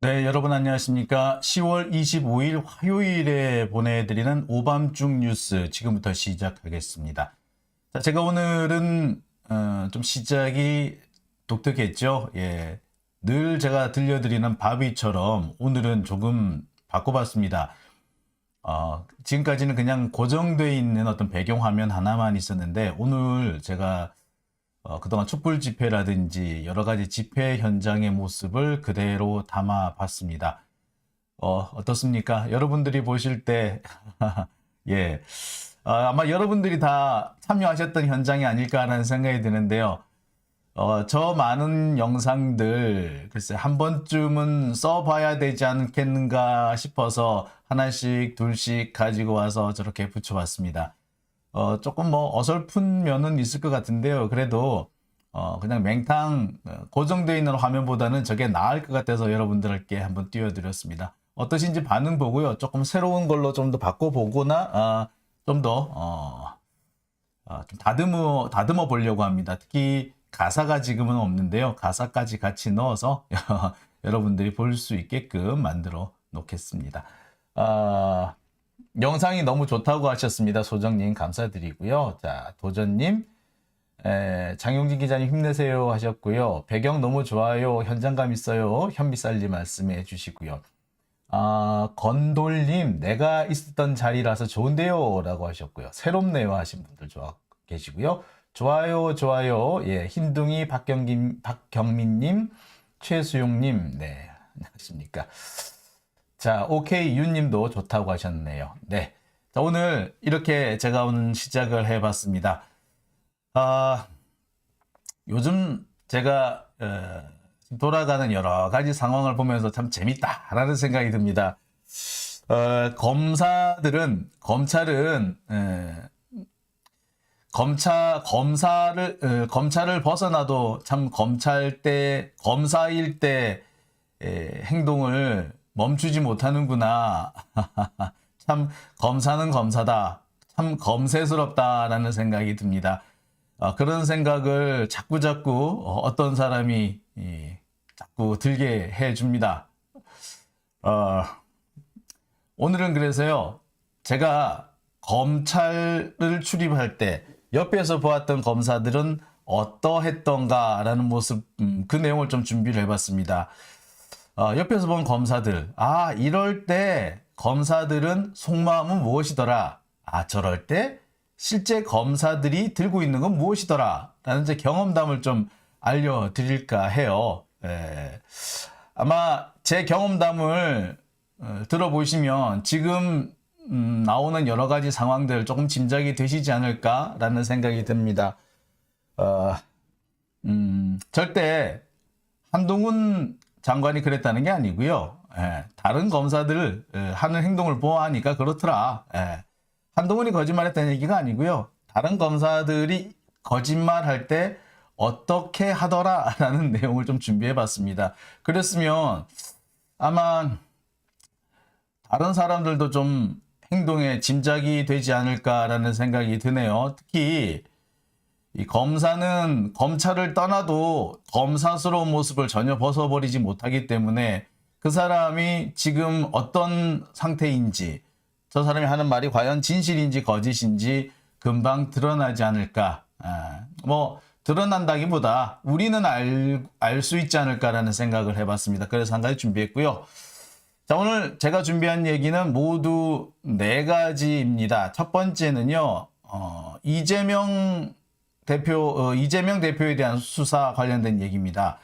네, 여러분 안녕하십니까? 10월 25일 화요일에 보내드리는 오밤중 뉴스 지금부터 시작하겠습니다. 자, 제가 오늘은 좀 시작이 독특했죠. 예, 늘 제가 들려드리는 바비처럼 오늘은 조금 바꿔봤습니다. 지금까지는 그냥 고정되어 있는 어떤 배경화면 하나만 있었는데 오늘 제가 그동안 촛불 집회라든지 여러 가지 집회 현장의 모습을 그대로 담아 봤습니다. 어떻습니까? 여러분들이 보실 때, 예, 아마 여러분들이 다 참여하셨던 현장이 아닐까라는 생각이 드는데요. 저 많은 영상들, 글쎄, 한 번쯤은 써봐야 되지 않겠는가 싶어서 하나씩, 둘씩 가지고 와서 저렇게 붙여봤습니다. 조금 뭐 어설픈 면은 있을 것 같은데요. 그래도 그냥 맹탕 고정되어 있는 화면보다는 저게 나을 것 같아서 여러분들께 한번 띄워드렸습니다. 어떠신지 반응 보고요. 조금 새로운 걸로 좀 더 바꿔보거나 좀 더 좀 다듬어 보려고 합니다. 특히 가사가 지금은 없는데요. 가사까지 같이 넣어서 여러분들이 볼 수 있게끔 만들어 놓겠습니다. 영상이 너무 좋다고 하셨습니다. 소정님 감사드리고요. 자, 도전님, 장용진 기자님 힘내세요 하셨고요. 배경 너무 좋아요. 현장감 있어요. 현미쌀님 말씀해 주시고요. 건돌님, 내가 있었던 자리라서 좋은데요 라고 하셨고요. 새롭네요 하신 분들 계시고요. 좋아요, 좋아요. 예, 흰둥이 박경민님, 최수용님, 네, 안녕하십니까. 자, 오케이 윤님도 좋다고 하셨네요. 네, 자, 오늘 이렇게 제가 오늘 시작을 해봤습니다. 요즘 제가 돌아가는 여러 가지 상황을 보면서 참 재밌다라는 생각이 듭니다. 검찰을 벗어나도 참 검사일 때 행동을 멈추지 못하는구나. 참 검사는 검사다. 참 검세스럽다라는 생각이 듭니다. 그런 생각을 자꾸자꾸 어떤 사람이 자꾸 들게 해줍니다. 오늘은 그래서요. 제가 검찰을 출입할 때 옆에서 보았던 검사들은 어떠했던가라는 모습, 그 내용을 좀 준비를 해봤습니다. 옆에서 본 검사들, 이럴 때 검사들은 속마음은 무엇이더라? 저럴 때 실제 검사들이 들고 있는 건 무엇이더라? 라는 제 경험담을 좀 알려드릴까 해요. 아마 제 경험담을 들어보시면 지금 나오는 여러 가지 상황들 조금 짐작이 되시지 않을까라는 생각이 듭니다. 절대 한동훈 장관이 그랬다는 게 아니고요. 다른 검사들 하는 행동을 보아하니까 그렇더라. 한동훈이 거짓말했다는 얘기가 아니고요. 다른 검사들이 거짓말할 때 어떻게 하더라라는 내용을 좀 준비해봤습니다. 그랬으면 아마 다른 사람들도 좀 행동에 짐작이 되지 않을까라는 생각이 드네요. 특히 이 검사는 검찰을 떠나도 검사스러운 모습을 전혀 벗어버리지 못하기 때문에 그 사람이 지금 어떤 상태인지, 저 사람이 하는 말이 과연 진실인지 거짓인지 금방 드러나지 않을까. 드러난다기보다 우리는 알 수 있지 않을까라는 생각을 해봤습니다. 그래서 한 가지 준비했고요. 자, 오늘 제가 준비한 얘기는 모두 4가지입니다. 첫 번째는요, 이재명 대표에 대한 수사 관련된 얘기입니다.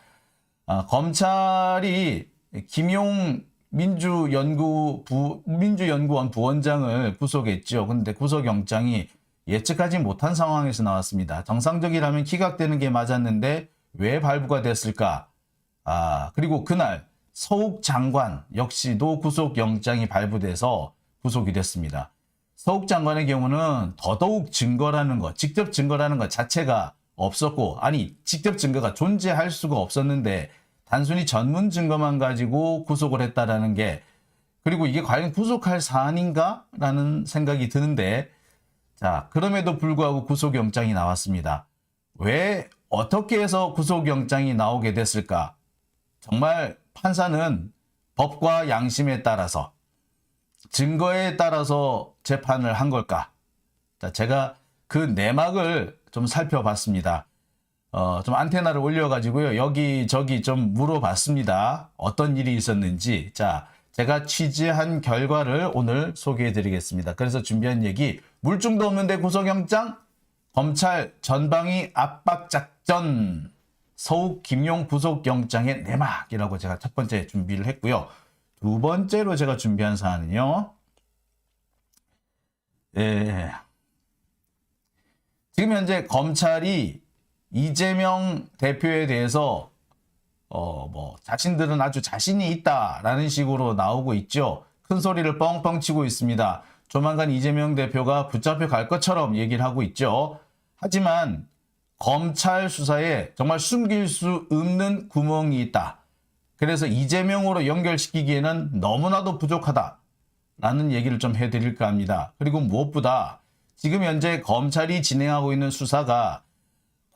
검찰이 김용 민주연구원 부원장을 구속했죠. 근데 구속영장이 예측하지 못한 상황에서 나왔습니다. 정상적이라면 기각되는 게 맞았는데 왜 발부가 됐을까? 그리고 그날 서욱 장관 역시도 구속영장이 발부돼서 구속이 됐습니다. 서욱 장관의 경우는 더더욱 직접 증거라는 것 자체가 없었고, 직접 증거가 존재할 수가 없었는데 단순히 전문 증거만 가지고 구속을 했다라는 게, 그리고 이게 과연 구속할 사안인가? 라는 생각이 드는데, 자, 그럼에도 불구하고 구속영장이 나왔습니다. 왜, 어떻게 해서 구속영장이 나오게 됐을까? 정말 판사는 법과 양심에 따라서 증거에 따라서 재판을 한 걸까? 자, 제가 그 내막을 좀 살펴봤습니다. 좀 안테나를 올려가지고요. 여기저기 좀 물어봤습니다. 어떤 일이 있었는지. 자, 제가 취재한 결과를 오늘 소개해드리겠습니다. 그래서 준비한 얘기, 물증도 없는데 구속영장? 검찰 전방위 압박작전, 서욱 김용 구속영장의 내막이라고 제가 첫 번째 준비를 했고요. 두 번째로 제가 준비한 사안은요. 지금 현재 검찰이 이재명 대표에 대해서 자신들은 아주 자신이 있다라는 식으로 나오고 있죠. 큰 소리를 뻥뻥 치고 있습니다. 조만간 이재명 대표가 붙잡혀 갈 것처럼 얘기를 하고 있죠. 하지만 검찰 수사에 정말 숨길 수 없는 구멍이 있다. 그래서 이재명으로 연결시키기에는 너무나도 부족하다라는 얘기를 좀 해드릴까 합니다. 그리고 무엇보다 지금 현재 검찰이 진행하고 있는 수사가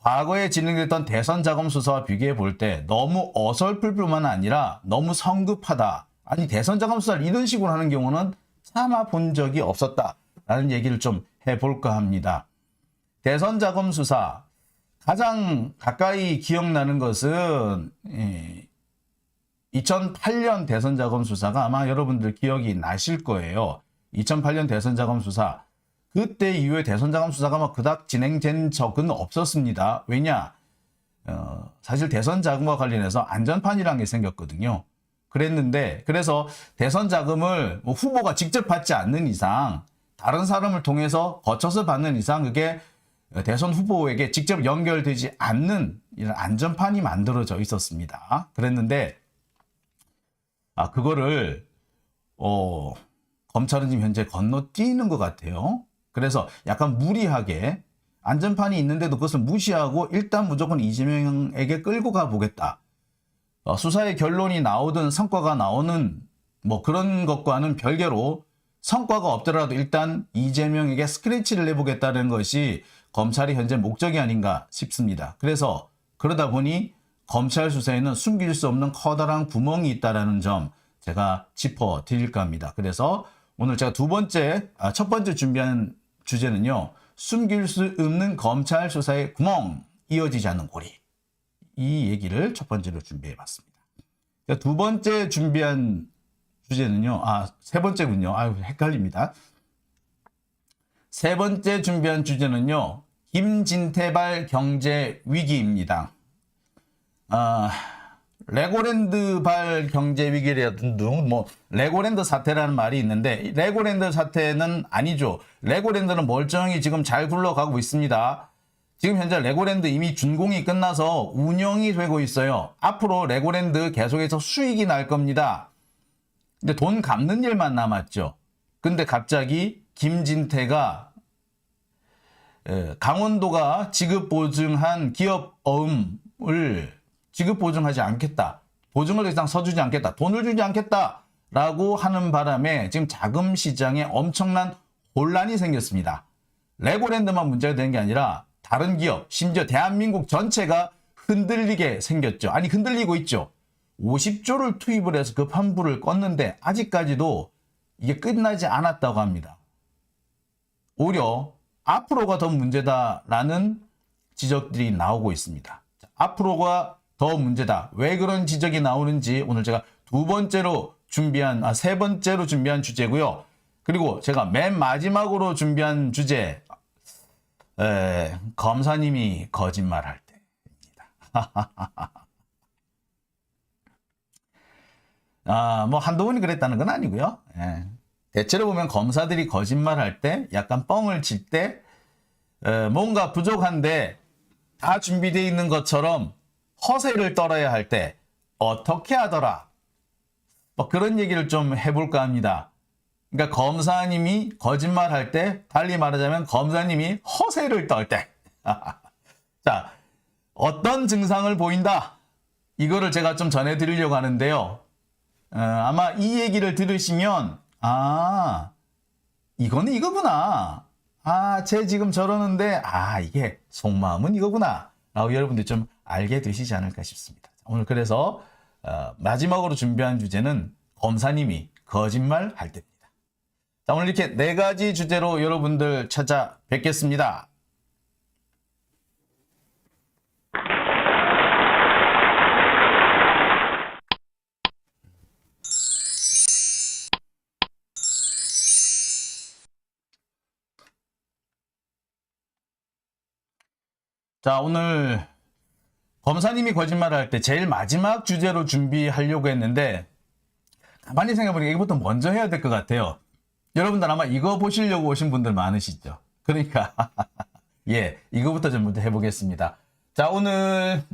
과거에 진행됐던 대선 자금 수사와 비교해 볼 때 너무 어설플 뿐만 아니라 너무 성급하다. 아니, 대선 자금 수사를 이런 식으로 하는 경우는 차마 본 적이 없었다라는 얘기를 좀 해볼까 합니다. 대선 자금 수사 가장 가까이 기억나는 것은 2008년 대선 자금 수사가 아마 여러분들 기억이 나실 거예요. 2008년 대선 자금 수사. 그때 이후에 대선 자금 수사가 그닥 진행된 적은 없었습니다. 왜냐? 사실 대선 자금과 관련해서 안전판이라는 게 생겼거든요. 그래서 대선 자금을 후보가 직접 받지 않는 이상, 다른 사람을 통해서 거쳐서 받는 이상 그게 대선 후보에게 직접 연결되지 않는 이런 안전판이 만들어져 있었습니다. 그랬는데 그거를 검찰은 지금 현재 건너뛰는 것 같아요. 그래서 약간 무리하게 안전판이 있는데도 그것을 무시하고 일단 무조건 이재명에게 끌고 가보겠다. 수사의 결론이 나오든 성과가 나오는 그런 것과는 별개로 성과가 없더라도 일단 이재명에게 스크래치를 내보겠다는 것이 검찰이 현재 목적이 아닌가 싶습니다. 그래서 그러다 보니 검찰 수사에는 숨길 수 없는 커다란 구멍이 있다는 점 제가 짚어드릴까 합니다. 그래서 오늘 제가 첫 번째 준비한 주제는요. 숨길 수 없는 검찰 수사의 구멍, 이어지지 않는 고리. 이 얘기를 첫 번째로 준비해봤습니다. 두 번째 준비한 주제는요. 세 번째군요. 헷갈립니다. 세 번째 준비한 주제는요. 김진태발 경제 위기입니다. 레고랜드발 경제 위기라든 레고랜드 사태라는 말이 있는데 레고랜드 사태는 아니죠. 레고랜드는 멀쩡히 지금 잘 굴러가고 있습니다. 지금 현재 레고랜드 이미 준공이 끝나서 운영이 되고 있어요. 앞으로 레고랜드 계속해서 수익이 날 겁니다. 근데 돈 갚는 일만 남았죠. 근데 갑자기 김진태가 강원도가 지급보증한 기업어음을 지급보증하지 않겠다. 보증을 더 이상 서주지 않겠다. 돈을 주지 않겠다. 라고 하는 바람에 지금 자금 시장에 엄청난 혼란이 생겼습니다. 레고랜드만 문제가 되는 게 아니라 다른 기업, 심지어 대한민국 전체가 흔들리게 생겼죠. 아니, 흔들리고 있죠. 50조를 투입을 해서 그 환불을 껐는데 아직까지도 이게 끝나지 않았다고 합니다. 오히려 앞으로가 더 문제다라는 지적들이 나오고 있습니다. 앞으로가 더 문제다. 왜 그런 지적이 나오는지 오늘 제가 세 번째로 준비한 주제고요. 그리고 제가 맨 마지막으로 준비한 주제, 검사님이 거짓말할 때입니다. 한두 번이 그랬다는 건 아니고요. 대체로 보면 검사들이 거짓말할 때, 약간 뻥을 칠 때, 뭔가 부족한데 다 준비되어 있는 것처럼 허세를 떨어야 할 때 어떻게 하더라? 그런 얘기를 좀 해볼까 합니다. 그러니까 검사님이 거짓말할 때, 달리 말하자면 검사님이 허세를 떨 때. 자, 어떤 증상을 보인다? 이거를 제가 좀 전해드리려고 하는데요. 아마 이 얘기를 들으시면 이거는 이거구나. 쟤 지금 저러는데 이게 속마음은 이거구나 라고 여러분들 좀 알게 되시지 않을까 싶습니다. 오늘 그래서 마지막으로 준비한 주제는 검사님이 거짓말 할 때입니다. 자, 오늘 이렇게 4가지 주제로 여러분들 찾아뵙겠습니다. 자, 오늘 검사님이 거짓말을 할 때 제일 마지막 주제로 준비하려고 했는데 가만히 생각해보니까 이거부터 먼저 해야 될 것 같아요. 여러분들 아마 이거 보시려고 오신 분들 많으시죠? 그러니까 예, 이거부터 좀 먼저 해보겠습니다. 자, 오늘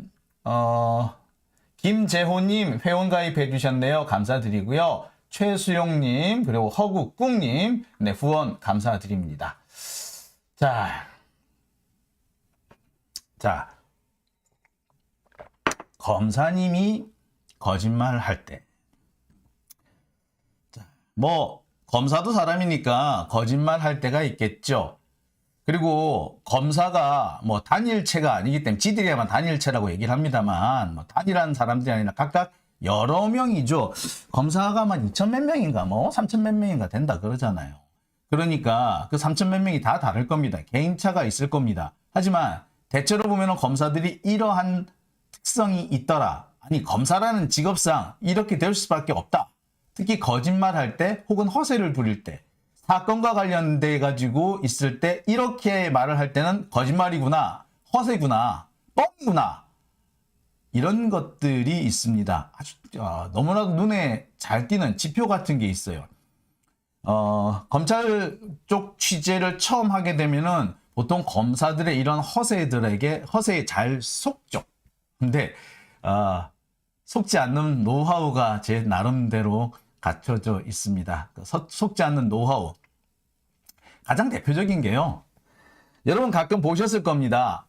김재호님 회원 가입해 주셨네요. 감사드리고요. 최수용님 그리고 허국국님 네, 후원 감사드립니다. 자, 검사님이 거짓말을 할 때, 뭐 검사도 사람이니까 거짓말 할 때가 있겠죠. 그리고 검사가 뭐 단일체가 아니기 때문에 지들이야만 단일체라고 얘기를 합니다만 뭐 단일한 사람들이 아니라 각각 여러 명이죠. 검사가 만 2천 몇 명인가 뭐 3천 몇 명인가 된다 그러잖아요. 그러니까 그 3천 몇 명이 다 다를 겁니다. 개인차가 있을 겁니다. 하지만 대체로 보면 검사들이 이러한 특성이 있더라. 아니, 검사라는 직업상 이렇게 될 수밖에 없다. 특히 거짓말할 때 혹은 허세를 부릴 때 사건과 관련돼 가지고 있을 때 이렇게 말을 할 때는 거짓말이구나, 허세구나, 뻥이구나 이런 것들이 있습니다. 아주 너무나도 눈에 잘 띄는 지표 같은 게 있어요. 검찰 쪽 취재를 처음 하게 되면은 보통 검사들의 이런 허세에 잘 속죠. 근데 속지 않는 노하우가 제 나름대로 갖춰져 있습니다. 속지 않는 노하우. 가장 대표적인 게요. 여러분 가끔 보셨을 겁니다.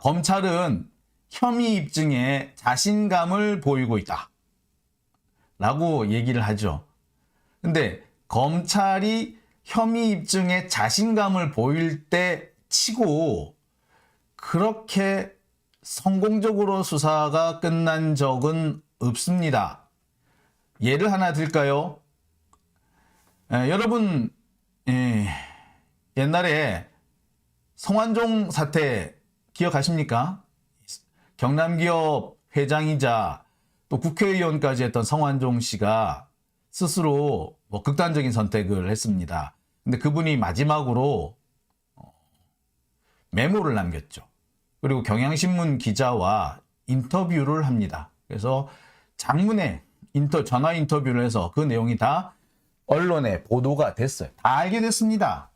검찰은 혐의 입증에 자신감을 보이고 있다. 라고 얘기를 하죠. 근데 검찰이 혐의 입증에 자신감을 보일 때 치고 그렇게 성공적으로 수사가 끝난 적은 없습니다. 예를 하나 들까요? 여러분 옛날에 성완종 사태 기억하십니까? 경남기업 회장이자 또 국회의원까지 했던 성완종 씨가 스스로 뭐 극단적인 선택을 했습니다. 근데 그분이 마지막으로 메모를 남겼죠. 그리고 경향신문 기자와 인터뷰를 합니다. 그래서 장문의 전화 인터뷰를 해서 그 내용이 다 언론에 보도가 됐어요. 다 알게 됐습니다.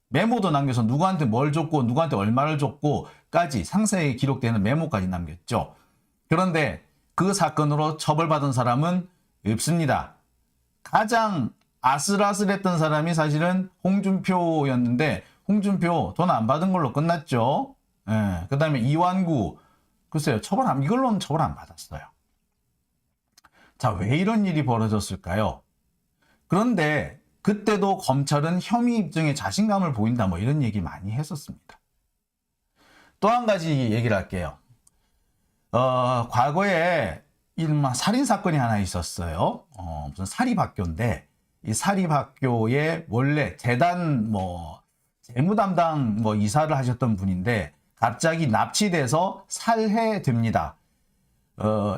메모도 남겨서 누구한테 뭘 줬고 누구한테 얼마를 줬고까지 상세히 기록되는 메모까지 남겼죠. 그런데 그 사건으로 처벌받은 사람은 없습니다. 가장 아슬아슬했던 사람이 사실은 홍준표였는데 홍준표 돈 안 받은 걸로 끝났죠. 예, 그 다음에 이완구 글쎄요 이걸로는 처벌 안 받았어요. 자, 왜 이런 일이 벌어졌을까요? 그런데 그때도 검찰은 혐의 입증에 자신감을 보인다 뭐 이런 얘기 많이 했었습니다. 또 한 가지 얘기를 할게요. 과거에 이른바 살인사건이 하나 있었어요. 무슨 사립학교인데 이 사립학교에 원래 재단 재무담당 이사를 하셨던 분인데 갑자기 납치돼서 살해됩니다.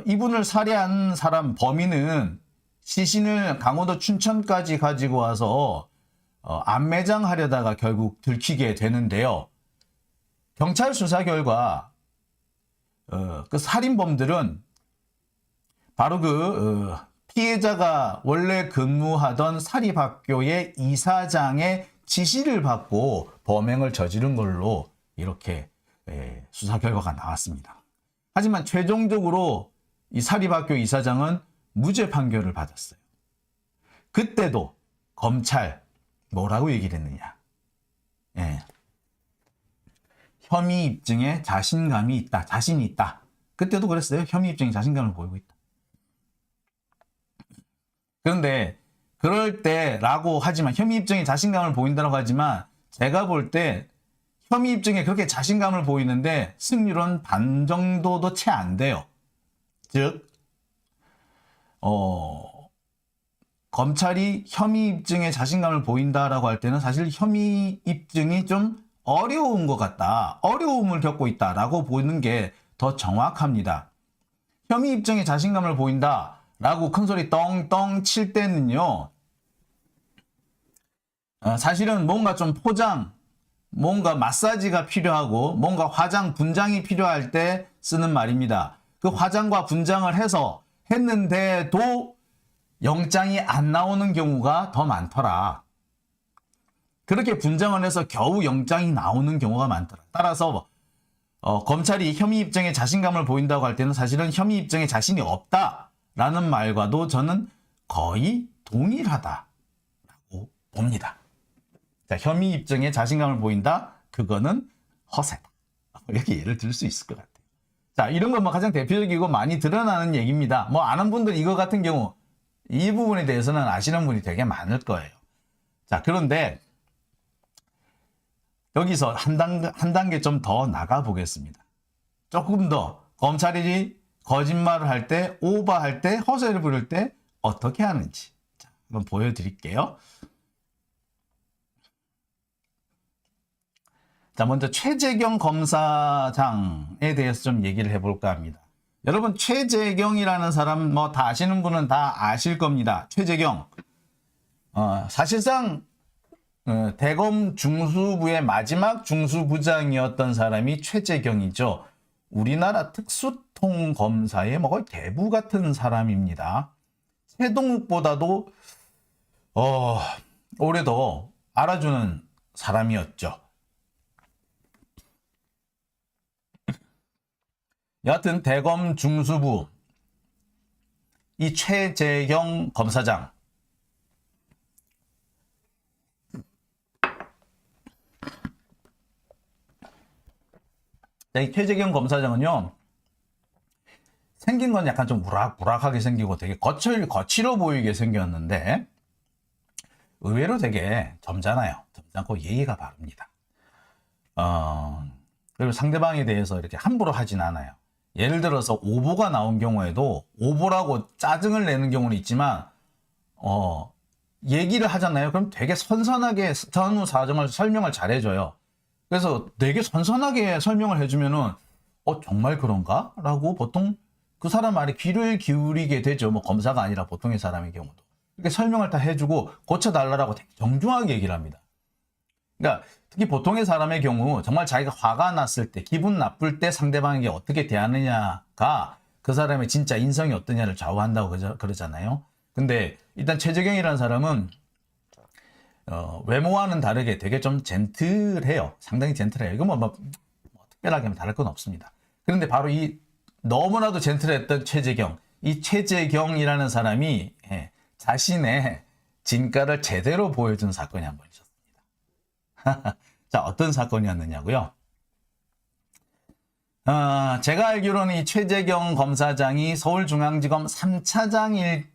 이분을 살해한 범인은 시신을 강원도 춘천까지 가지고 와서 안매장하려다가 결국 들키게 되는데요. 경찰 수사 결과 그 살인범들은 바로 피해자가 원래 근무하던 사립학교의 이사장의 지시를 받고 범행을 저지른 걸로 이렇게 수사 결과가 나왔습니다. 하지만 최종적으로 이 사립학교 이사장은 무죄 판결을 받았어요. 그때도 검찰 뭐라고 얘기를 했느냐? 혐의 입증에 자신감이 있다, 자신이 있다. 그때도 그랬어요. 혐의 입증에 자신감을 보이고 있다. 그런데 그럴 때라고 하지만 혐의 입증에 자신감을 보인다고 하지만 제가 볼 때 혐의 입증에 그렇게 자신감을 보이는데 승률은 반 정도도 채 안 돼요. 즉 검찰이 혐의 입증에 자신감을 보인다라고 할 때는 사실 혐의 입증이 좀 어려운 것 같다. 어려움을 겪고 있다라고 보는 게 더 정확합니다. 혐의 입증에 자신감을 보인다라고 큰소리 떵떵 칠 때는요. 사실은 뭔가 좀 포장, 뭔가 마사지가 필요하고 뭔가 화장, 분장이 필요할 때 쓰는 말입니다. 그 화장과 분장을 해서 했는데도 영장이 안 나오는 경우가 더 많더라. 그렇게 분장을 해서 겨우 영장이 나오는 경우가 많더라. 따라서 검찰이 혐의 입증에 자신감을 보인다고 할 때는 사실은 혐의 입증에 자신이 없다라는 말과도 저는 거의 동일하다라고 봅니다. 자, 혐의 입증에 자신감을 보인다? 그거는 허세다. 이렇게 예를 들 수 있을 것 같아요. 자, 이런 건 뭐 가장 대표적이고 많이 드러나는 얘기입니다. 뭐 아는 분들 이거 같은 경우 이 부분에 대해서는 아시는 분이 되게 많을 거예요. 자, 그런데 여기서 한 단계 좀 더 나가 보겠습니다. 조금 더 검찰이 거짓말을 할 때, 오버할 때, 허세를 부릴 때 어떻게 하는지 자, 한번 보여드릴게요. 자, 먼저 최재경 검사장에 대해서 좀 얘기를 해볼까 합니다. 여러분, 최재경이라는 사람 뭐 다 아시는 분은 다 아실 겁니다. 최재경. 사실상 대검 중수부의 마지막 중수부장이었던 사람이 최재경이죠. 우리나라 특수통 검사의 뭐 거의 대부 같은 사람입니다. 최동욱보다도 오래 더 알아주는 사람이었죠. 여하튼 대검 중수부 이 최재경 검사장 이 최재경 검사장은요 생긴 건 약간 좀 우락부락하게 생기고 되게 거칠어 보이게 생겼는데 의외로 되게 점잖아요. 점잖고 예의가 바릅니다. 그리고 상대방에 대해서 이렇게 함부로 하진 않아요. 예를 들어서 오보가 나온 경우에도 오보라고 짜증을 내는 경우는 있지만 얘기를 하잖아요. 그럼 되게 선선하게 전후 사정을 설명을 잘 해줘요. 그래서 되게 선선하게 설명을 해주면은 정말 그런가? 라고 보통 그 사람 말에 귀를 기울이게 되죠. 뭐 검사가 아니라 보통의 사람의 경우도. 이렇게 설명을 다 해주고 고쳐달라고 되게 정중하게 얘기를 합니다. 그러니까 특히 보통의 사람의 경우 정말 자기가 화가 났을 때 기분 나쁠 때 상대방에게 어떻게 대하느냐가 그 사람의 진짜 인성이 어떠냐를 좌우한다고 그러잖아요. 근데 일단 최재경이라는 사람은 외모와는 다르게 되게 좀 젠틀해요. 상당히 젠틀해요. 이거 뭐 특별하게 하면 다를 건 없습니다. 그런데 바로 이 너무나도 젠틀했던 최재경, 이 최재경이라는 사람이 자신의 진가를 제대로 보여준 사건이 한 번 있었습니다. 자, 어떤 사건이었느냐고요? 제가 알기로는 이 최재경 검사장이 서울중앙지검 3차장일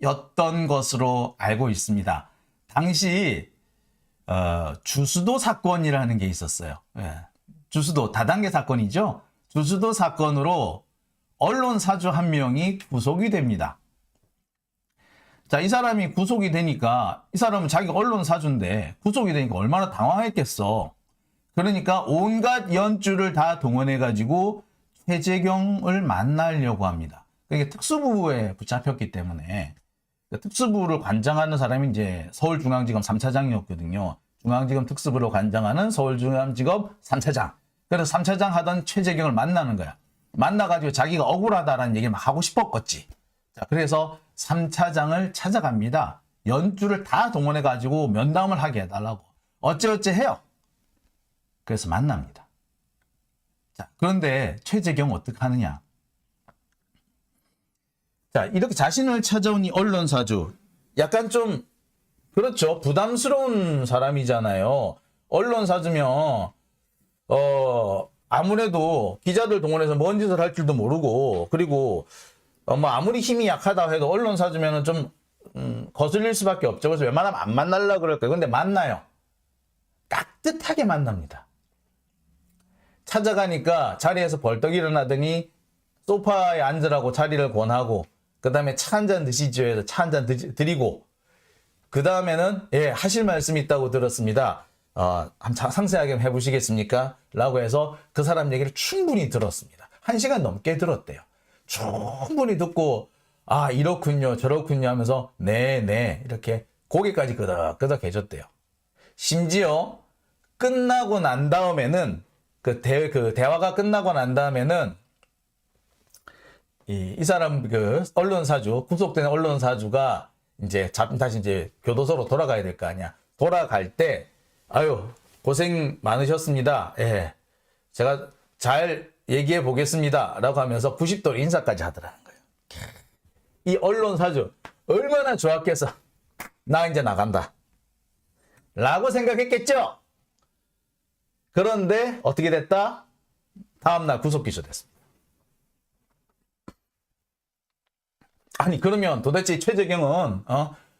때였던 것으로 알고 있습니다. 당시 주수도 사건이라는 게 있었어요. 주수도 다단계 사건이죠. 주수도 사건으로 언론 사주 한 명이 구속이 됩니다. 자, 이 사람이 구속이 되니까 이 사람은 자기가 언론 사주인데 구속이 되니까 얼마나 당황했겠어. 그러니까 온갖 연줄을 다 동원해가지고 최재경을 만나려고 합니다. 그게 특수부에 붙잡혔기 때문에 특수부를 관장하는 사람이 이제 서울중앙지검 3차장이었거든요. 중앙지검 특수부를 관장하는 서울중앙지검 3차장. 그래서 3차장 하던 최재경을 만나는 거야. 만나가지고 자기가 억울하다라는 얘기를 막 하고 싶었겠지. 자, 그래서 3차장을 찾아갑니다. 연줄을 다 동원해가지고 면담을 하게 해달라고. 어찌어찌 해요. 그래서 만납니다. 자, 그런데 최재경 어떻게 하느냐. 자, 이렇게 자신을 찾아온 이 언론사주. 약간 좀, 그렇죠. 부담스러운 사람이잖아요. 언론사주면, 아무래도 기자들 동원해서 뭔 짓을 할 줄도 모르고, 그리고, 뭐 아무리 힘이 약하다 해도 언론사주면은 좀, 거슬릴 수밖에 없죠. 그래서 웬만하면 안 만나려고 그럴 거예요. 근데 만나요. 깍듯하게 만납니다. 찾아가니까 자리에서 벌떡 일어나더니 소파에 앉으라고 자리를 권하고 그 다음에 차 한 잔 드시죠 해서 차 한 잔 드리고, 그 다음에는 예, 하실 말씀이 있다고 들었습니다. 한번 상세하게 한번 해보시겠습니까? 라고 해서 그 사람 얘기를 충분히 들었습니다. 1시간 넘게 들었대요. 충분히 듣고 이렇군요 저렇군요 하면서 네 이렇게 고개까지 끄덕끄덕 해줬대요. 심지어 끝나고 난 다음에는 그 대화가 끝나고 난 다음에는 이 사람 그 언론사주, 구속된 언론사주가 이제 다시 이제 교도소로 돌아가야 될 거 아니야. 돌아갈 때 아유 고생 많으셨습니다. 예, 제가 잘 얘기해 보겠습니다. 라고 하면서 90도 인사까지 하더라는 거예요. 이 언론사주 얼마나 좋았겠어. 나 이제 나간다. 라고 생각했겠죠. 그런데 어떻게 됐다? 다음날 구속 기소됐습니다. 아니 그러면 도대체 최재경은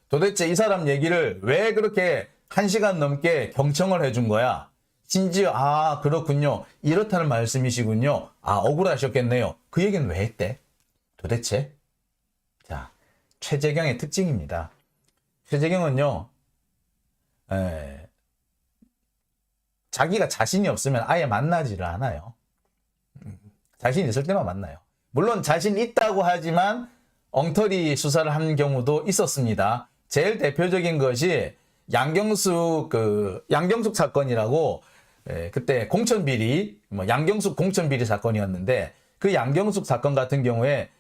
도대체 이 사람 얘기를 왜 그렇게 1시간 넘게 경청을 해준 거야? 심지어 그렇군요. 이렇다는 말씀이시군요. 억울하셨겠네요. 그 얘기는 왜 했대? 도대체? 자, 최재경의 특징입니다. 최재경은요. 자기가 자신이 없으면 아예 만나지를 않아요. 자신 있을 때만 만나요. 물론 자신 있다고 하지만 엉터리 수사를 한 경우도 있었습니다. 제일 대표적인 것이 양경숙 사건이라고 그때 공천비리 양경숙 공천비리 사건이었는데 그 양경숙 사건 같은 경우에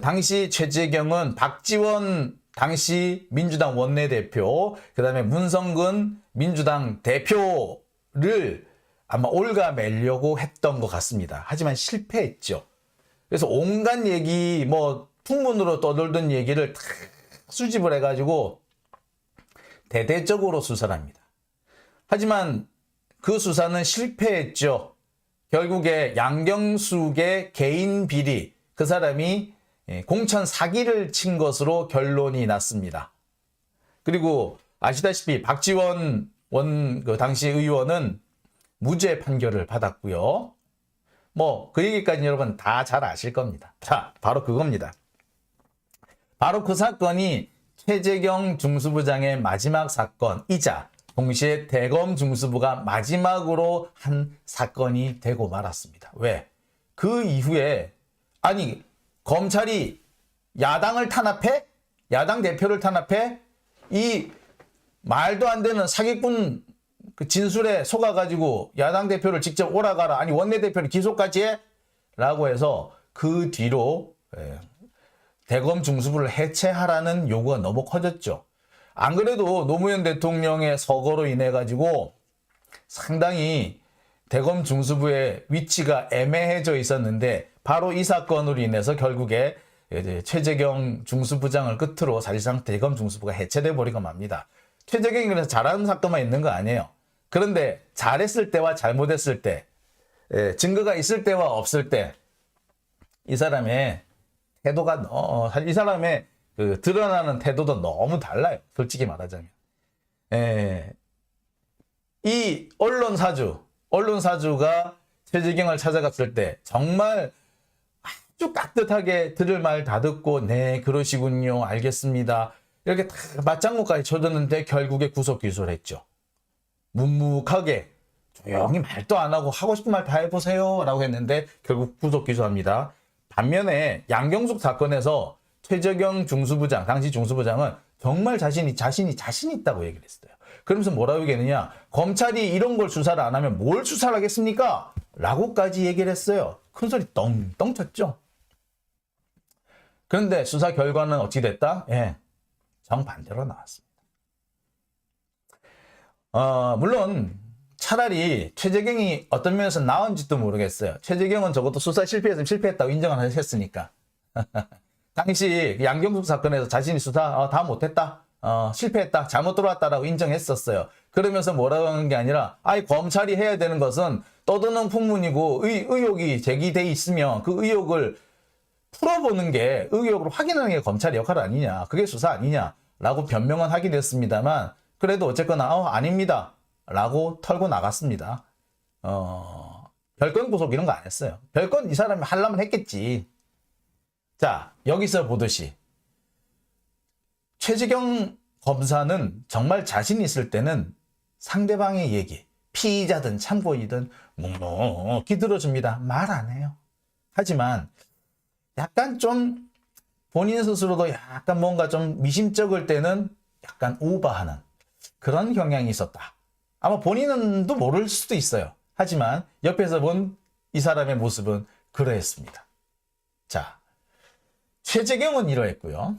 당시 최재경은 박지원 당시 민주당 원내대표 그다음에 문성근 민주당 대표를 아마 올가매려고 했던 것 같습니다. 하지만 실패했죠. 그래서 온갖 얘기 풍문으로 떠돌던 얘기를 다 수집을 해가지고 대대적으로 수사를 합니다. 하지만 그 수사는 실패했죠. 결국에 양경숙의 개인 비리, 그 사람이 공천 사기를 친 것으로 결론이 났습니다. 그리고 아시다시피 박지원 그 당시 의원은 무죄 판결을 받았고요. 그 얘기까지 여러분 다 잘 아실 겁니다. 자, 바로 그겁니다. 바로 그 사건이 최재경 중수부장의 마지막 사건이자 동시에 대검 중수부가 마지막으로 한 사건이 되고 말았습니다. 왜? 그 이후에 검찰이 야당을 탄압해? 야당 대표를 탄압해? 이 말도 안 되는 사기꾼 그 진술에 속아가지고 야당 대표를 직접 오라가라. 원내대표를 기소까지 해? 라고 해서 그 뒤로 대검 중수부를 해체하라는 요구가 너무 커졌죠. 안 그래도 노무현 대통령의 서거로 인해 가지고 상당히 대검 중수부의 위치가 애매해져 있었는데 바로 이 사건으로 인해서 결국에 최재경 중수부장을 끝으로 사실상 대검 중수부가 해체돼 버리고 맙니다. 최재경이 그래서 잘하는 사건만 있는 거 아니에요. 그런데 잘했을 때와 잘못했을 때, 증거가 있을 때와 없을 때 이 사람의 태도가 이 사람의 그 드러나는 태도도 너무 달라요. 솔직히 말하자면. 이 언론사주가 최재경을 찾아갔을 때 정말 아주 깍듯하게 들을 말 다 듣고 네 그러시군요 알겠습니다 이렇게 다 맞장구까지 쳐줬는데 결국에 구속 기소를 했죠. 묵묵하게 조용히 말도 안 하고 하고 싶은 말 다 해보세요 라고 했는데 결국 구속 기소합니다. 반면에 양경숙 사건에서 최재경 중수부장, 당시 중수부장은 정말 자신 있다고 얘기를 했어요. 그러면서 뭐라고 얘기했느냐? 검찰이 이런 걸 수사를 안 하면 뭘 수사를 하겠습니까? 라고까지 얘기를 했어요. 큰 소리 떵떵 쳤죠. 그런데 수사 결과는 어찌 됐다? 정반대로 나왔습니다. 물론 차라리 최재경이 어떤 면에서 나은지도 모르겠어요. 최재경은 적어도 수사 실패했으면 실패했다고 인정을 하셨으니까. 당시 양경숙 사건에서 자신이 수사 다 못했다. 실패했다. 잘못 들어왔다라고 인정했었어요. 그러면서 뭐라고 하는 게 아니라 검찰이 해야 되는 것은 떠드는 풍문이고 의혹이 제기돼 있으면 그 의혹을 풀어보는 게 의혹을 확인하는 게 검찰의 역할 아니냐. 그게 수사 아니냐라고 변명은 하긴 했습니다만 그래도 어쨌거나 아닙니다. 라고 털고 나갔습니다. 별건 구속 이런 거 안 했어요. 별건 이 사람이 하려면 했겠지. 자, 여기서 보듯이 최재경 검사는 정말 자신 있을 때는 상대방의 얘기, 피의자든 참고인이든 묵묵히 들어줍니다. 말 안 해요. 하지만 약간 좀 본인 스스로도 약간 뭔가 좀 미심쩍을 때는 약간 오버하는 그런 경향이 있었다. 아마 본인도 모를 수도 있어요. 하지만 옆에서 본 이 사람의 모습은 그러했습니다. 자, 최재경은 이러했고요.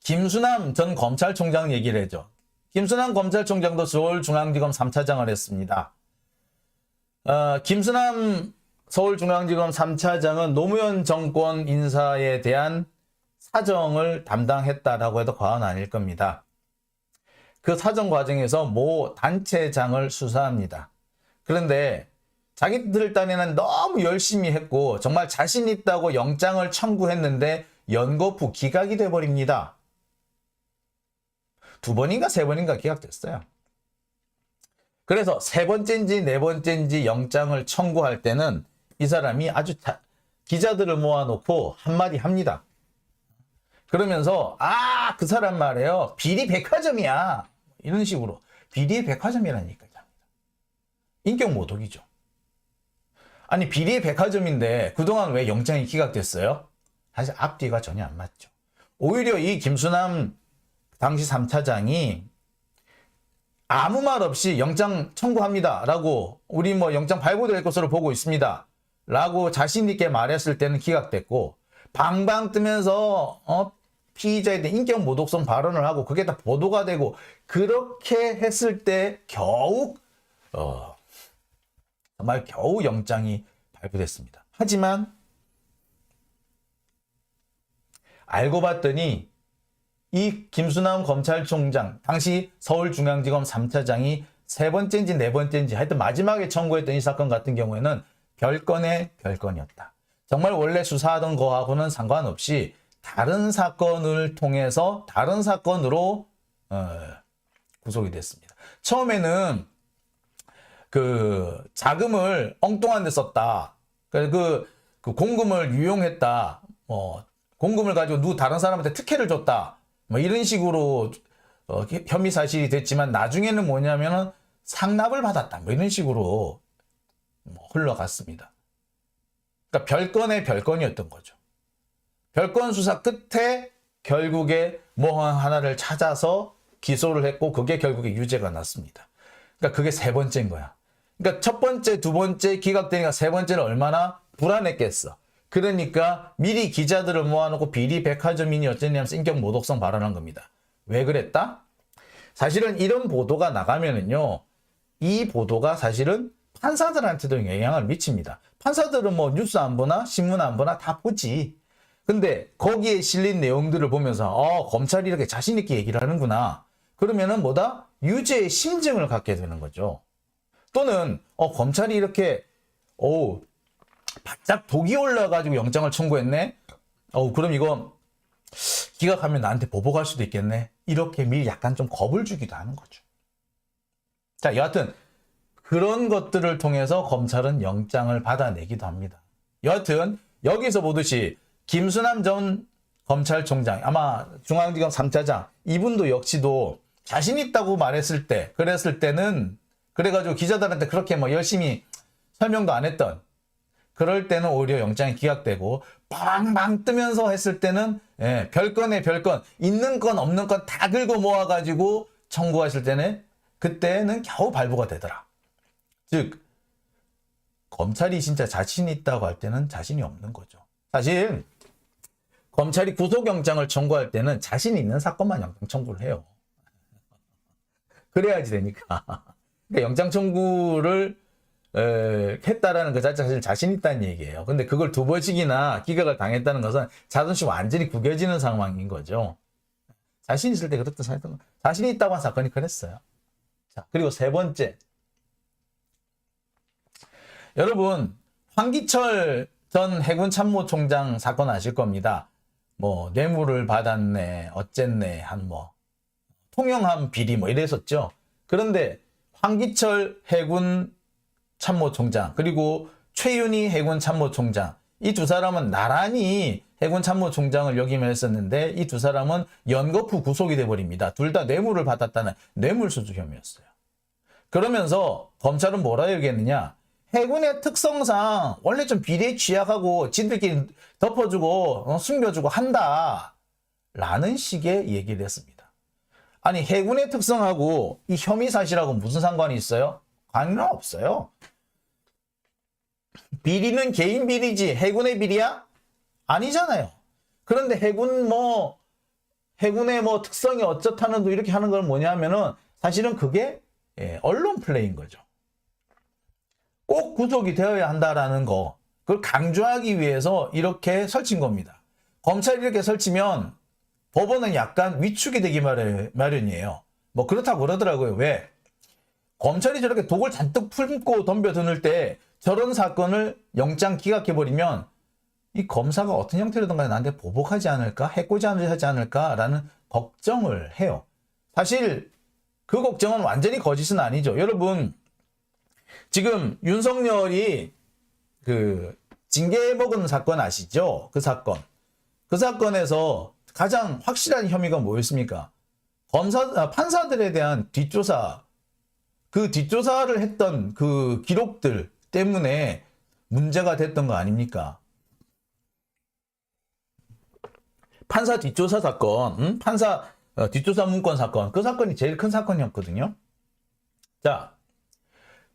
김수남 전 검찰총장 얘기를 해죠. 김수남 검찰총장도 서울중앙지검 3차장을 했습니다. 김수남 서울중앙지검 3차장은 노무현 정권 인사에 대한 사정을 담당했다라고 해도 과언 아닐 겁니다. 그 사정 과정에서 모 단체장을 수사합니다. 그런데 자기들 딴에는 너무 열심히 했고 정말 자신 있다고 영장을 청구했는데 연거푸 기각이 돼버립니다. 2번인가 3번인가 기각됐어요. 그래서 3번째인지 4번째인지 영장을 청구할 때는 이 사람이 아주 기자들을 모아놓고 한마디 합니다. 그러면서 그 사람 말이에요. 비리 백화점이야. 이런 식으로. 비리의 백화점이라니까. 인격 모독이죠. 아니 비리의 백화점인데 그동안 왜 영장이 기각됐어요? 사실 앞뒤가 전혀 안 맞죠. 오히려 이 김수남 당시 3차장이 아무 말 없이 영장 청구합니다 라고 우리 뭐 영장 발부될 것으로 보고 있습니다 라고 자신 있게 말했을 때는 기각됐고 방방 뜨면서 피의자에 대한 인격 모독성 발언을 하고 그게 다 보도가 되고 그렇게 했을 때 겨우 정말 겨우 영장이 발부됐습니다. 하지만 알고 봤더니 이 김수남 검찰총장 당시 서울중앙지검 3차장이 3번째인지 4번째인지 하여튼 마지막에 청구했던 이 사건 같은 경우에는 별건의 별건이었다. 정말 원래 수사하던 거하고는 상관없이 다른 사건을 통해서 다른 사건으로 구속이 됐습니다. 처음에는 그 자금을 엉뚱한 데 썼다. 그 공금을 유용했다. 공금을 가지고 다른 사람한테 특혜를 줬다. 뭐 이런 식으로 혐의 사실이 됐지만 나중에는 뭐냐면은 상납을 받았다. 뭐 이런 식으로 흘러갔습니다. 그러니까 별건의 별건이었던 거죠. 별건 수사 끝에 결국에 뭐 하나를 찾아서 기소를 했고 그게 결국에 유죄가 났습니다. 그러니까 그게 3번째인 거야. 그러니까 첫 번째, 2번째 기각되니까 3번째는 얼마나 불안했겠어. 그러니까 미리 기자들을 모아놓고 비리 백화점이니 어쩌냐면서 인격 모독성 발언한 겁니다. 왜 그랬다? 사실은 이런 보도가 나가면은요, 이 보도가 사실은 판사들한테도 영향을 미칩니다. 판사들은 뭐 뉴스 안 보나 신문 안 보나 다 보지. 근데 거기에 실린 내용들을 보면서 검찰이 이렇게 자신 있게 얘기를 하는구나. 그러면은 뭐다? 유죄의 심증을 갖게 되는 거죠. 또는 검찰이 이렇게 바짝 독이 올라가지고 영장을 청구했네. 그럼 이거 기각하면 나한테 보복할 수도 있겠네. 이렇게 미리 약간 좀 겁을 주기도 하는 거죠. 자, 여하튼 그런 것들을 통해서 검찰은 영장을 받아내기도 합니다. 여하튼 여기서 보듯이 김수남 전 검찰총장, 아마 중앙지검 3차장, 이분도 역시도 자신 있다고 말했을 때, 그랬을 때는 그래가지고 기자들한테 그렇게 뭐 열심히 설명도 안 했던, 그럴 때는 오히려 영장이 기각되고 빵빵 뜨면서 했을 때는 별건에 별건, 있는 건 없는 건 다 긁어 모아가지고 청구하실 때는 그때는 겨우 발부가 되더라. 즉 검찰이 진짜 자신 있다고 할 때는 자신이 없는 거죠. 사실 검찰이 구속영장을 청구할 때는 자신 있는 사건만 영장 청구를 해요. 그래야지 되니까. 그러니까 영장 청구를 했다라는 그 자체가 사실 자신 있다는 얘기예요. 근데 그걸 2번씩이나 기각을 당했다는 것은 자존심 완전히 구겨지는 상황인 거죠. 자신 있을 때 그렇다 생각했던 거. 자신 있다고 한 사건이 그랬어요. 자, 그리고 3번째. 여러분, 황기철 전 해군 참모총장 사건 아실 겁니다. 뭐 뇌물을 받았네, 어쨌네, 통영함 비리 이랬었죠. 그런데 황기철 해군 참모총장 그리고 최윤희 해군 참모총장. 이 두 사람은 나란히 해군 참모총장을 역임을 했었는데 이 두 사람은 연거푸 구속이 돼버립니다. 둘 다 뇌물을 받았다는 뇌물수수 혐의였어요. 그러면서 검찰은 뭐라 얘기했느냐. 해군의 특성상 원래 좀 비리에 취약하고 지들끼리 덮어주고 숨겨주고 한다. 라는 식의 얘기를 했습니다. 아니 해군의 특성하고 이 혐의 사실하고 무슨 상관이 있어요? 관계는 없어요. 비리는 개인 비리지 해군의 비리야? 아니잖아요. 그런데 해군의 특성이 어쩌다는 도 이렇게 하는 건 뭐냐면은 사실은 그게 언론 플레이인 거죠. 꼭 구속이 되어야 한다라는 거, 그걸 강조하기 위해서 이렇게 설친 겁니다. 검찰이 이렇게 설치면 법원은 약간 위축이 되기 마련이에요. 뭐 그렇다고 그러더라고요. 왜? 검찰이 저렇게 독을 잔뜩 품고 덤벼드는 때 저런 사건을 영장 기각해버리면 이 검사가 어떤 형태로든 간에 나한테 보복하지 않을까? 해코지하지 않을까라는 걱정을 해요. 사실 그 걱정은 완전히 거짓은 아니죠. 여러분 지금 윤석열이 그 징계 먹은 사건 아시죠? 그 사건에서 가장 확실한 혐의가 뭐였습니까? 판사들에 대한 뒷조사, 그 뒷조사를 했던 그 기록들 때문에 문제가 됐던 거 아닙니까? 판사 뒷조사 사건, 판사 뒷조사 문건 사건, 그 사건이 제일 큰 사건이었거든요. 자,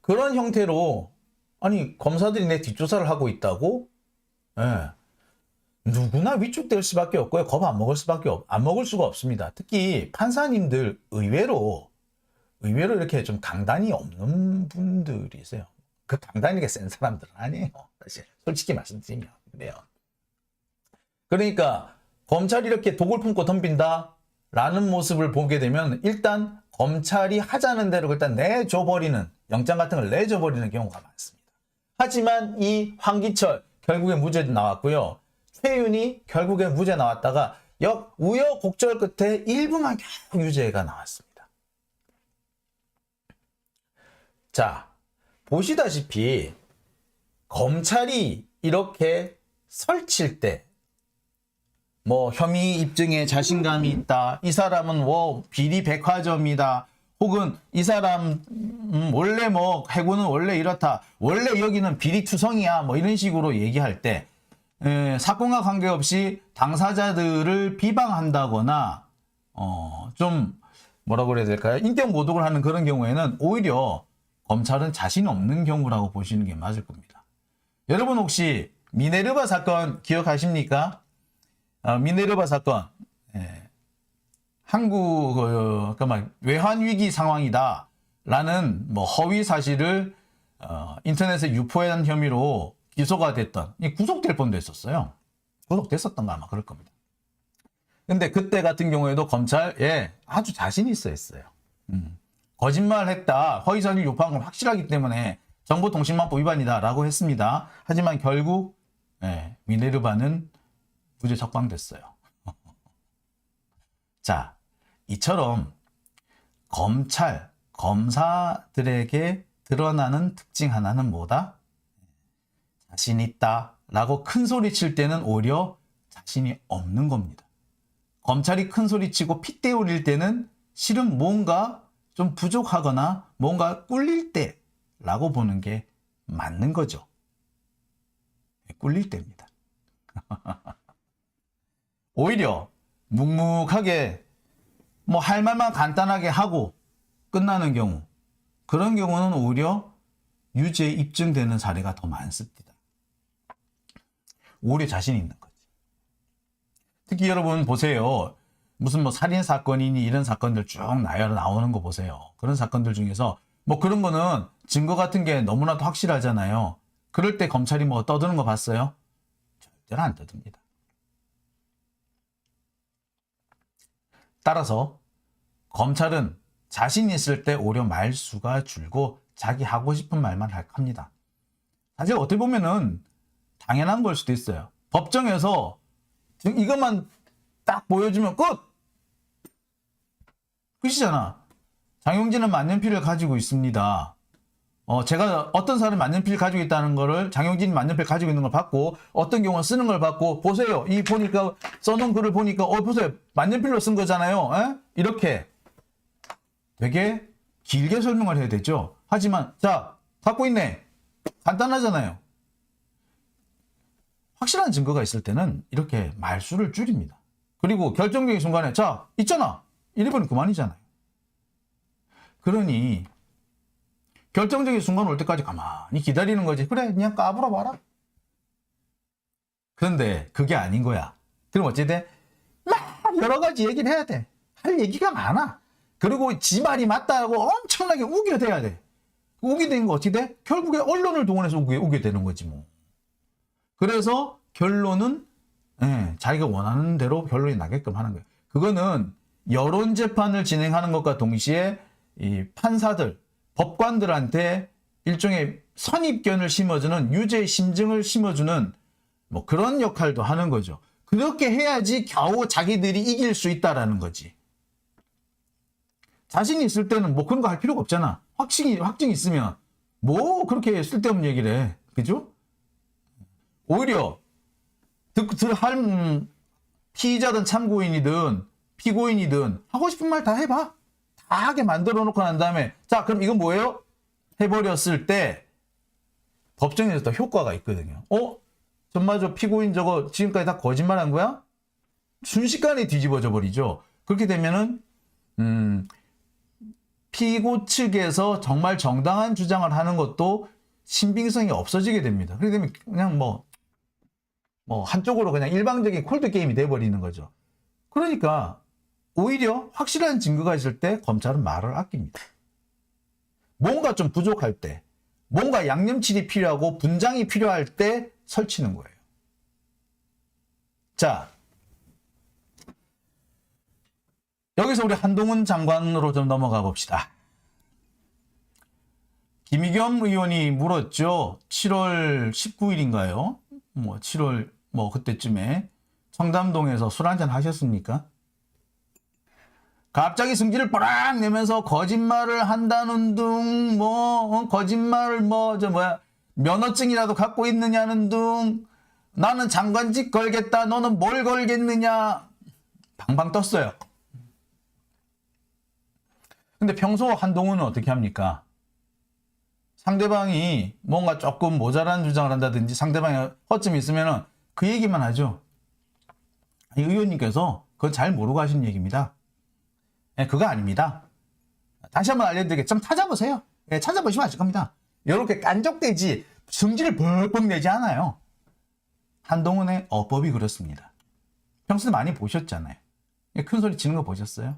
그런 형태로 아니 검사들이 내 뒷조사를 하고 있다고? 예. 누구나 위축될 수밖에 없고요. 겁 안 먹을 수가 없습니다. 특히 판사님들 의외로 이렇게 좀 강단이 없는 분들이세요. 그 강단이 센 사람들은 아니에요. 사실 솔직히 말씀드리면 그래요. 그러니까 검찰이 이렇게 독을 품고 덤빈다라는 모습을 보게 되면 일단 검찰이 하자는 대로 일단 내줘버리는 영장 같은 걸 내줘버리는 경우가 많습니다. 하지만 이 황기철 결국에 무죄 나왔고요. 최윤희 결국에 무죄 나왔다가 우여곡절 끝에 일부만 겨우 유죄가 나왔습니다. 자, 보시다시피 검찰이 이렇게 설칠 때 뭐 혐의 입증에 자신감이 있다. 이 사람은 비리 백화점이다. 혹은 이 사람 원래 해군은 원래 이렇다. 원래 여기는 비리투성이야. 뭐 이런 식으로 얘기할 때 사건과 관계없이 당사자들을 비방한다거나 좀 뭐라고 그래야 될까요? 인격 모독을 하는 그런 경우에는 오히려 검찰은 자신 없는 경우라고 보시는 게 맞을 겁니다. 여러분 혹시 미네르바 사건 기억하십니까? 미네르바 사건, 한국 외환위기 상황이다 라는 허위 사실을 인터넷에 유포한 혐의로 기소가 됐던, 구속될 뻔도 했었어요. 구속됐었던가 아마 그럴 겁니다. 근데 그때 같은 경우에도 검찰에 아주 자신 있어 했어요. 거짓말했다, 허위사실 유포한 건 확실하기 때문에 정보통신망법 위반이다 라고 했습니다. 하지만 결국 미네르바는 무죄 석방됐어요. 자, 이처럼 검사들에게 드러나는 특징 하나는 뭐다? 자신 있다 라고 큰 소리 칠 때는 오히려 자신이 없는 겁니다. 검찰이 큰 소리 치고 핏대 올릴 때는 실은 뭔가 좀 부족하거나 뭔가 꿀릴 때 라고 보는 게 맞는 거죠. 꿀릴 때입니다. 오히려 묵묵하게 할 말만 간단하게 하고 끝나는 경우, 그런 경우는 오히려 유죄 입증되는 사례가 더 많습니다. 오히려 자신 있는 거지. 특히 여러분 보세요. 무슨 살인 사건이니 이런 사건들 쭉 나오는 거 보세요. 그런 사건들 중에서 그런 거는 증거 같은 게 너무나도 확실하잖아요. 그럴 때 검찰이 떠드는 거 봤어요? 절대로 안 떠듭니다. 따라서 검찰은 자신 있을 때 오히려 말수가 줄고 자기 하고 싶은 말만 합니다. 사실 어떻게 보면은 당연한 걸 수도 있어요. 법정에서 이것만 딱 보여주면 끝! 끝이잖아. 장용진은 만년필을 가지고 있습니다. 제가 어떤 사람이 만년필 가지고 있다는 거를 장영진이 만년필 가지고 있는 걸 봤고 어떤 경우는 쓰는 걸 봤고 보세요. 이 보니까 써놓은 글을 보니까 보세요. 만년필로 쓴 거잖아요. 에? 이렇게 되게 길게 설명을 해야 되죠. 하지만 자 갖고 있네. 간단하잖아요. 확실한 증거가 있을 때는 이렇게 말수를 줄입니다. 그리고 결정적인 순간에 자 있잖아. 이래버리면 그만이잖아요. 그러니 결정적인 순간 올 때까지 가만히 기다리는 거지. 그래 그냥 까불어 봐라. 그런데 그게 아닌 거야. 그럼 어찌 돼? 막 여러 가지 얘기를 해야 돼. 할 얘기가 많아. 그리고 지 말이 맞다고 엄청나게 우겨대야 돼. 우겨대는 거 어찌 돼? 결국에 언론을 동원해서 우겨대는 거지 뭐. 그래서 결론은 자기가 원하는 대로 결론이 나게끔 하는 거예요. 그거는 여론 재판을 진행하는 것과 동시에 이 판사들, 법관들한테 일종의 선입견을 심어주는 유죄 심증을 심어주는 뭐 그런 역할도 하는 거죠. 그렇게 해야지 겨우 자기들이 이길 수 있다라는 거지. 자신이 있을 때는 뭐 그런 거 할 필요가 없잖아. 확증이 있으면 뭐 그렇게 쓸데없는 얘기를 해. 그죠? 오히려 피의자든 참고인이든 피고인이든 하고 싶은 말 다 해봐. 다 하게 만들어 놓고 난 다음에 자 그럼 이건 뭐예요? 해버렸을 때 법정에서 더 효과가 있거든요. 정말 저 피고인 저거 지금까지 다 거짓말한 거야? 순식간에 뒤집어져 버리죠. 그렇게 되면은 피고 측에서 정말 정당한 주장을 하는 것도 신빙성이 없어지게 됩니다. 그렇게 되면 그냥 뭐 한쪽으로 그냥 일방적인 콜드 게임이 돼버리는 거죠. 그러니까 오히려 확실한 증거가 있을 때 검찰은 말을 아낍니다. 뭔가 좀 부족할 때, 뭔가 양념칠이 필요하고 분장이 필요할 때 설치는 거예요. 자, 여기서 우리 한동훈 장관으로 좀 넘어가 봅시다. 김의겸 의원이 물었죠. 7월 19일인가요? 7월 그때쯤에 청담동에서 술 한잔 하셨습니까? 갑자기 승질을 뽀락 내면서 거짓말을 한다는 둥, 거짓말을 면허증이라도 갖고 있느냐는 둥, 나는 장관직 걸겠다, 너는 뭘 걸겠느냐, 방방 떴어요. 근데 평소 한동훈은 어떻게 합니까? 상대방이 뭔가 조금 모자란 주장을 한다든지 상대방이 허점이 있으면 그 얘기만 하죠. 이 의원님께서 그건 잘 모르고 하신 얘기입니다. 그거 아닙니다. 다시 한번 알려드리게 좀 찾아보세요. 찾아보시면 아실 겁니다. 이렇게 깐족되지 승질을 벅벅 내지 않아요. 한동훈의 어법이 그렇습니다. 평소에 많이 보셨잖아요. 큰 소리 치는 거 보셨어요?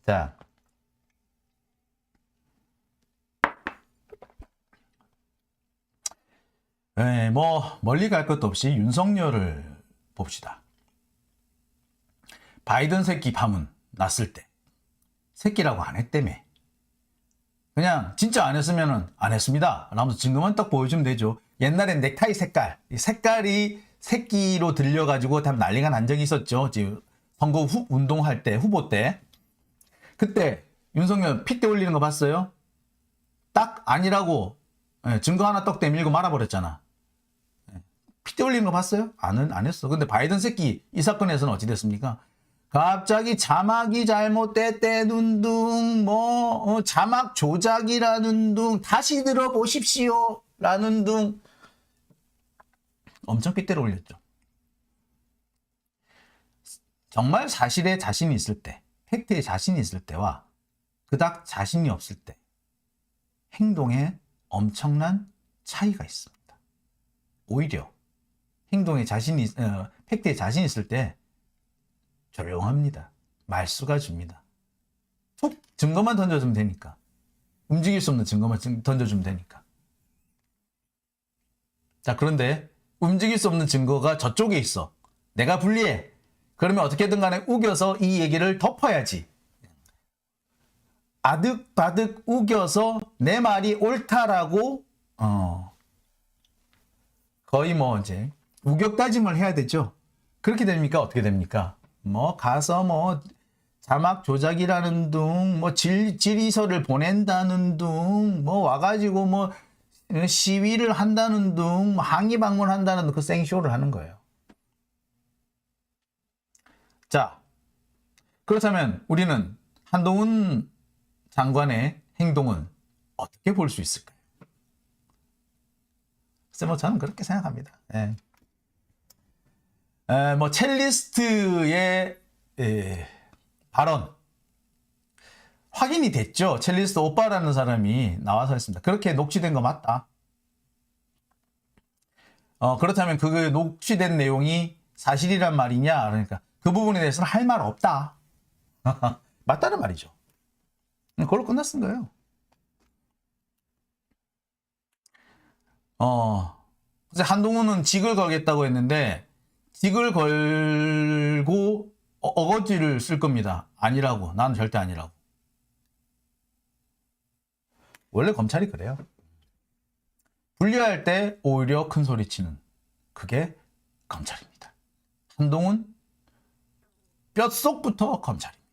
자, 멀리 갈 것도 없이 윤석열을 봅시다. 바이든 새끼 파문 났을 때 새끼라고 안 했다며. 그냥 진짜 안 했으면 안 했습니다 라면서 증거만 딱 보여주면 되죠. 옛날엔 넥타이 색깔이 새끼로 들려가지고 다 난리가 난 적이 있었죠. 선거 운동할 때, 후보 때. 그때 윤석열 핏대 올리는 거 봤어요? 딱 아니라고 증거 하나 떡 내밀고 말아버렸잖아. 핏대 올리는 거 봤어요? 안 했어. 근데 바이든 새끼 이 사건에서는 어찌 됐습니까? 갑자기 자막이 잘못됐대는 둥, 자막 조작이라는 둥, 다시 들어보십시오 라는 둥. 엄청 핏대를 올렸죠. 정말 사실에 자신이 있을 때, 팩트에 자신이 있을 때와 그닥 자신이 없을 때 행동에 엄청난 차이가 있습니다. 오히려 행동에 팩트에 자신이 있을 때 조용합니다. 말수가 줍니다. 툭 증거만 던져주면 되니까. 움직일 수 없는 증거만 던져주면 되니까. 자, 그런데 움직일 수 없는 증거가 저쪽에 있어. 내가 불리해. 그러면 어떻게든 간에 우겨서 이 얘기를 덮어야지. 아득바득 우겨서 내 말이 옳다라고 거의 이제 우격다짐을 해야 되죠. 그렇게 됩니까? 어떻게 됩니까? 가서 자막 조작이라는 둥, 뭐 질의서를 보낸다는 둥, 뭐 와가지고 뭐 시위를 한다는 둥, 항의 방문한다는 그 생쇼를 하는 거예요. 자, 그렇다면 우리는 한동훈 장관의 행동은 어떻게 볼 수 있을까요? 글쎄, 뭐 저는 그렇게 생각합니다. 예. 뭐 첼리스트의 발언 확인이 됐죠. 첼리스트 오빠라는 사람이 나와서 했습니다. 그렇게 녹취된 거 맞다. 그렇다면 그 녹취된 내용이 사실이란 말이냐? 그러니까 그 부분에 대해서는 할 말 없다. 맞다는 말이죠. 그걸로 끝났은 거예요. 그래서 한동훈은 직을 걸겠다고 했는데 직을 걸고 어거지를 쓸 겁니다. 아니라고. 나는 절대 아니라고. 원래 검찰이 그래요. 분리할 때 오히려 큰 소리 치는 그게 검찰입니다. 한동훈 뼛속부터 검찰입니다.